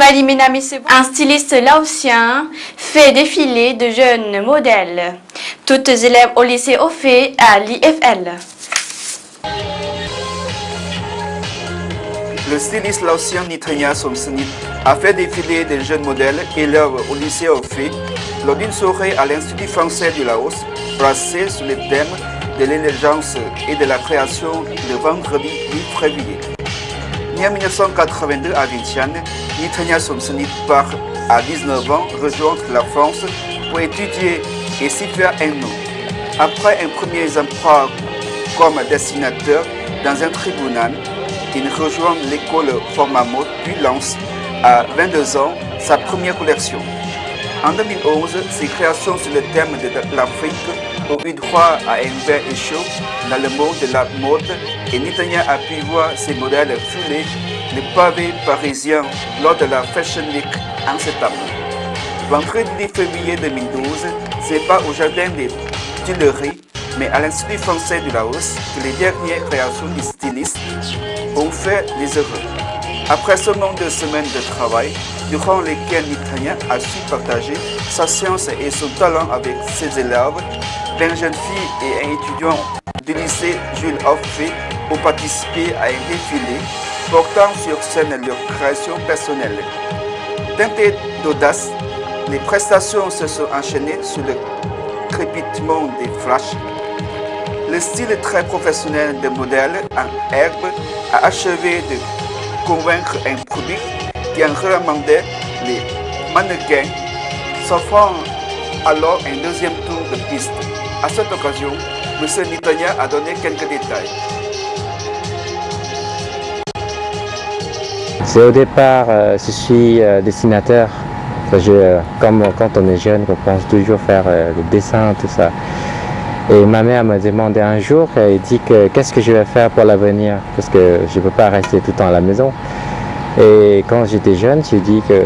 Chevalier Ménamisebo, un styliste laotien, fait défiler de jeunes modèles. Toutes élèves au lycée Ophé à l'IFL. Le styliste laotien Nithanya Somsenit a fait défiler des jeunes modèles élèves au lycée Ophé lors d'une soirée à l'Institut français du Laos, placée sur le thème de l'élégance et de la création le vendredi 8 février. Né en 1982 à Vientiane, Nithanya Somsenit part à 19 ans rejoindre la France pour étudier et s'y faire un nom. Après un premier emploi comme dessinateur dans un tribunal, il rejoint l'école Formamo puis lance à 22 ans sa première collection. En 2011, ses créations sur le thème de l'Afrique ont eu droit à un verre et chaud dans le monde de la mode et Nithanya a pu voir ses modèles fouler les pavés parisiens lors de la Fashion Week en septembre. Vendredi 10 février 2012, c'est pas au jardin des Tuileries, mais à l'Institut français du Laos que les dernières créations du styliste ont fait les heureux. Après seulement 2 semaines de travail, durant lesquelles Nithanya a su partager sa science et son talent avec ses élèves, 20 jeunes filles et un étudiant du lycée Jules Ophé ont participé à un défilé portant sur scène leur création personnelle. Teintées d'audace, les prestations se sont enchaînées sur le crépitement des flashs. Le style très professionnel de modèle en herbe a achevé de convaincre un public qui en recommandait les mannequins, s'offrant alors un deuxième tour de piste. À cette occasion, M. Nithanya a donné quelques détails. C'est au départ, je suis dessinateur. Comme quand on est jeune, on pense toujours faire le dessin, tout ça. Et ma mère m'a demandé un jour, elle dit que qu'est-ce que je vais faire pour l'avenir, parce que je ne peux pas rester tout le temps à la maison. Et quand j'étais jeune, j'ai dit que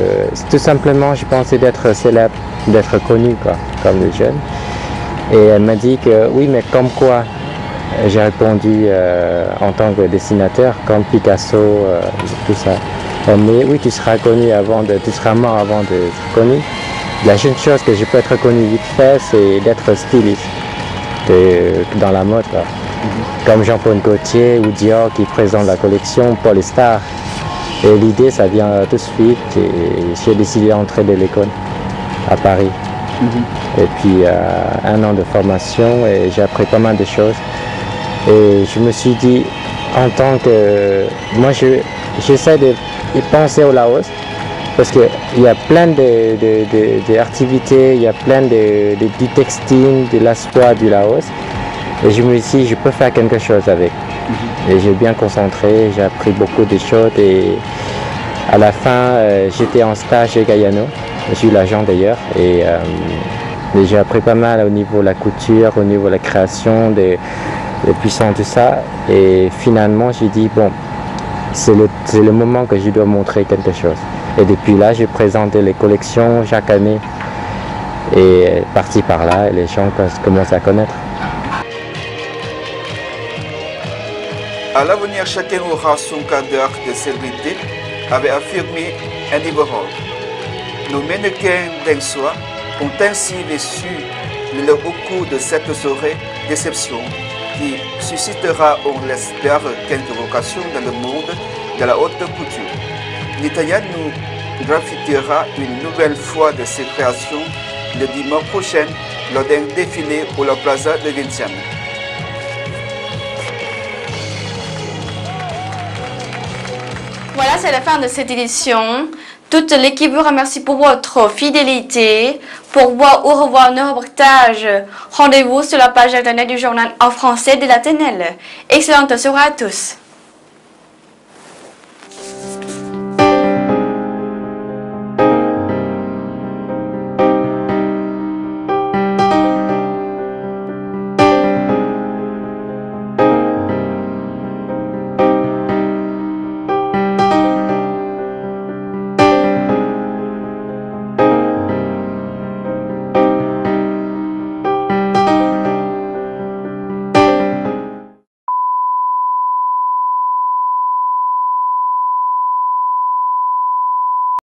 tout simplement, je pensais d'être célèbre, d'être connu, quoi, comme les jeunes. Et elle m'a dit que oui, mais comme quoi? J'ai répondu en tant que dessinateur, comme Picasso, tout ça. Mais oui, tu seras connu tu seras mort avant d'être connu. La seule chose que je peux être connu vite fait, c'est d'être styliste dans la mode, quoi. Comme Jean-Paul Gaultier ou Dior qui présentent la collection pour les stars. Et l'idée, ça vient tout de suite. Et j'ai décidé d'entrer de l'école à Paris. Et puis 1 an de formation et j'ai appris pas mal de choses. Et je me suis dit, en tant que... Moi, j'essaie de penser au Laos parce qu'il y a plein d'activités, il y a plein du textile, de la soie du Laos. Et je me suis dit, je peux faire quelque chose avec. Et j'ai bien concentré, j'ai appris beaucoup de choses. Et à la fin, j'étais en stage chez Gayano. Je suis l'agent d'ailleurs. Et j'ai appris pas mal au niveau de la couture, au niveau de la création, des puissants, tout ça. Et finalement, j'ai dit, bon, c'est le moment que je dois montrer quelque chose. Et depuis là, j'ai présenté les collections chaque année. Et parti par là, les gens commencent à connaître. À l'avenir, chacun aura son cadre de célébrité, avait affirmé Andy Warhol. Nos mannequins d'un soir ont ainsi reçu le coup de cette soirée déception qui suscitera, on l'espère, quelques vocations dans le monde de la haute couture. Nithanya nous graffitera une nouvelle fois de ses créations le dimanche prochain lors d'un défilé pour la plaza de Vientiane. Voilà, c'est la fin de cette édition. Toute l'équipe vous remercie pour votre fidélité. Pour voir ou revoir nos reportages, rendez-vous sur la page internet du journal en français de la TNL. Excellente soirée à tous.